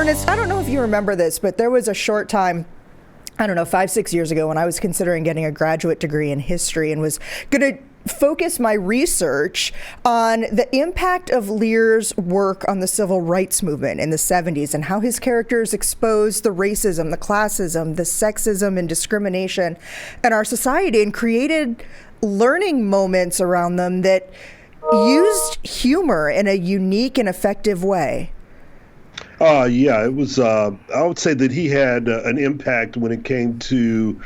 Ernest, I don't know if you remember this, but there was a short time, I don't know, 5-6 years ago, when I was considering getting a graduate degree in history and was going to focus my research on the impact of Lear's work on the civil rights movement in the 70s and how his characters exposed the racism, the classism, the sexism and discrimination in our society and created learning moments around them that used humor in a unique and effective way. Yeah, it was, I would say that he had an impact when it came to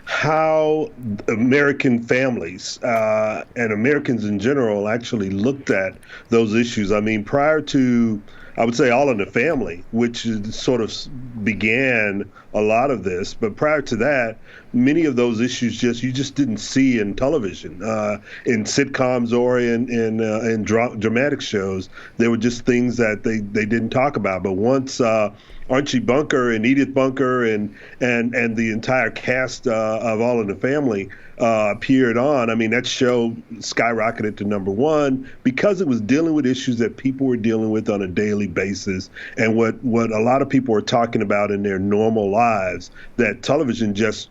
how American families and Americans in general actually looked at those issues. I mean, prior to, I would say, All in the Family, which sort of began a lot of this, but prior to that, many of those issues you just didn't see in television, in sitcoms or in dramatic shows. They were just things that they didn't talk about. But once Archie Bunker and Edith Bunker and the entire cast of All in the Family appeared on, I mean, that show skyrocketed to #1 because it was dealing with issues that people were dealing with on a daily basis, and what a lot of people were talking about in their normal lives that television just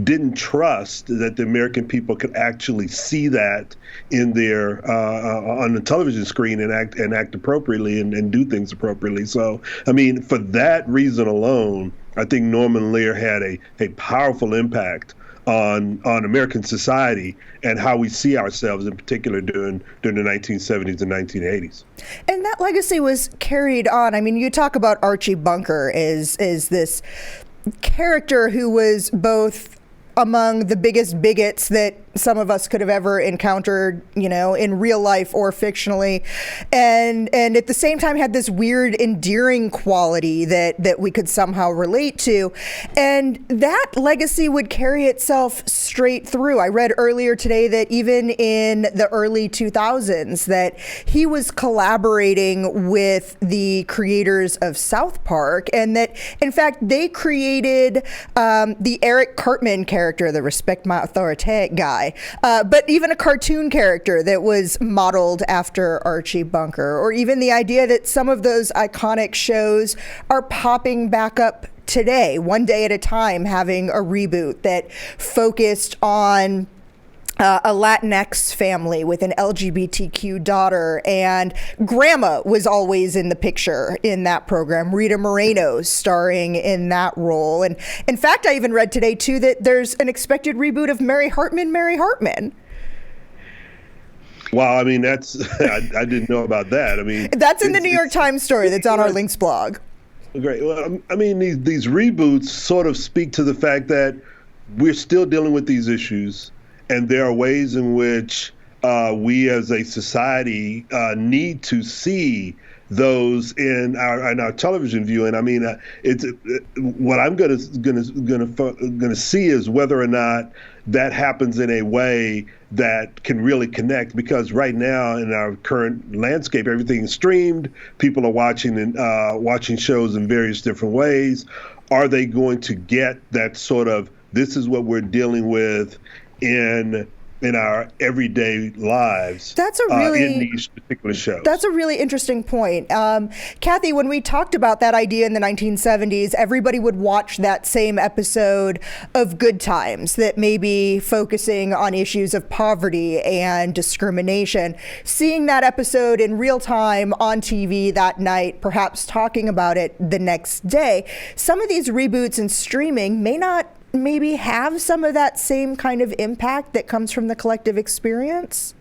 didn't trust that the American people could actually see that in their on the television screen and act appropriately and do things appropriately. So, I mean, for that reason alone, I think Norman Lear had a powerful impact on American society and how we see ourselves, in particular during the 1970s and 1980s. And that legacy was carried on. I mean, you talk about Archie Bunker as this character who was both among the biggest bigots that some of us could have ever encountered, you know, in real life or fictionally, and at the same time had this weird endearing quality that we could somehow relate to, and that legacy would carry itself straight through. I read earlier today that even in the early 2000s that he was collaborating with the creators of South Park, and that in fact they created the Eric Cartman character, the respect my authority guy, but even a cartoon character that was modeled after Archie Bunker, or even the idea that some of those iconic shows are popping back up today, one day at a time, having a reboot that focused on a Latinx family with an LGBTQ daughter, and Grandma was always in the picture in that program. Rita Moreno starring in that role. And in fact, I even read today too that there's an expected reboot of Mary Hartman, Mary Hartman. Wow, I mean, that's I didn't know about that. I mean, that's in the New York Times story that's on our links blog. Great. Well, I mean, these reboots sort of speak to the fact that we're still dealing with these issues. And there are ways in which we as a society need to see those in our television viewing. I mean, what I'm gonna see is whether or not that happens in a way that can really connect. Because right now in our current landscape, everything is streamed. People are watching shows in various different ways. Are they going to get that sort of, this is what we're dealing with in our everyday lives? That's a really in these particular shows. That's a really interesting point. Kathy, when we talked about that idea in the 1970s, everybody would watch that same episode of Good Times that may be focusing on issues of poverty and discrimination. Seeing that episode in real time on TV that night, perhaps talking about it the next day. Some of these reboots and streaming may not maybe have some of that same kind of impact that comes from the collective experience?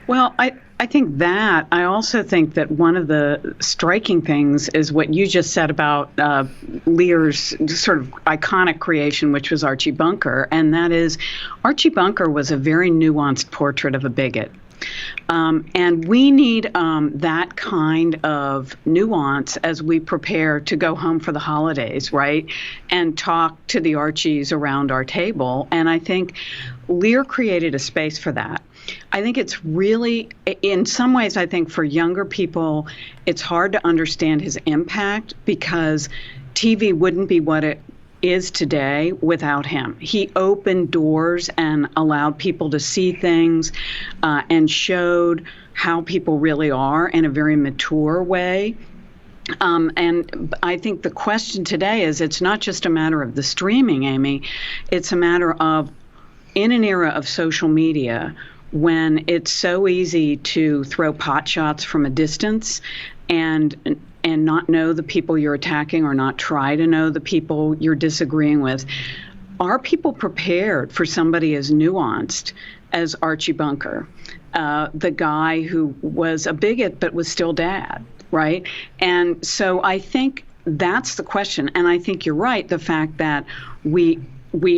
Well, I think that. I also think that one of the striking things is what you just said about Lear's sort of iconic creation, which was Archie Bunker. And that is, Archie Bunker was a very nuanced portrait of a bigot. And we need that kind of nuance as we prepare to go home for the holidays, right? And talk to the Archies around our table. And I think Lear created a space for that. I think it's really, in some ways, I think for younger people, it's hard to understand his impact because TV wouldn't be what it is today without him. He opened doors and allowed people to see things and showed how people really are in a very mature way. And I think the question today is, it's not just a matter of the streaming, Amy. It's a matter of, in an era of social media, when it's so easy to throw pot shots from a distance and not know the people you're attacking, or not try to know the people you're disagreeing with. Are people prepared for somebody as nuanced as Archie Bunker, the guy who was a bigot but was still dad, right? And so I think that's the question. And I think you're right, the fact that we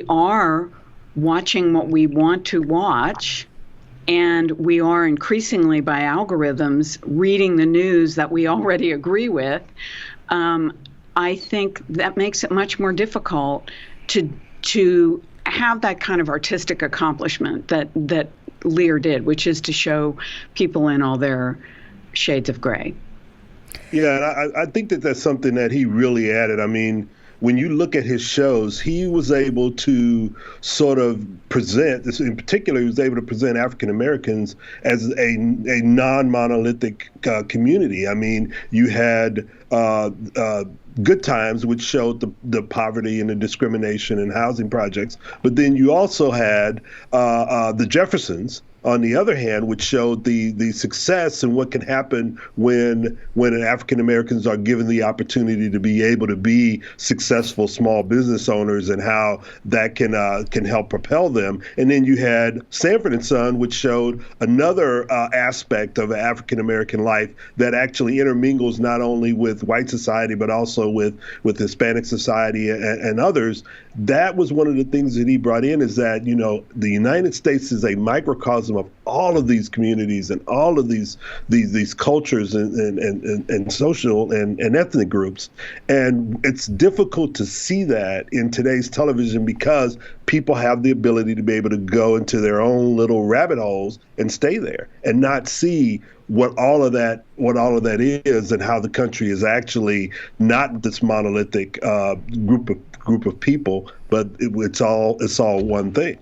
are watching what we want to watch, and we are increasingly, by algorithms, reading the news that we already agree with. I think that makes it much more difficult to have that kind of artistic accomplishment that Lear did, which is to show people in all their shades of gray. Yeah, and I think that that's something that he really added. I mean, when you look at his shows, he was able to sort of present, this in particular, he was able to present African Americans as a non-monolithic community. I mean, you had Good Times, which showed the poverty and the discrimination in housing projects, but then you also had The Jeffersons, on the other hand, which showed the success and what can happen when African Americans are given the opportunity to be able to be successful small business owners, and how that can help propel them. And then you had Sanford and Son, which showed another aspect of African American life that actually intermingles not only with white society but also with Hispanic society and others. That was one of the things that he brought in, is that, you know, the United States is a microcosm of all of these communities and all of these cultures and social and ethnic groups. And it's difficult to see that in today's television, because people have the ability to be able to go into their own little rabbit holes and stay there and not see what all of that is, and how the country is actually not this monolithic group of people, but it's all one thing.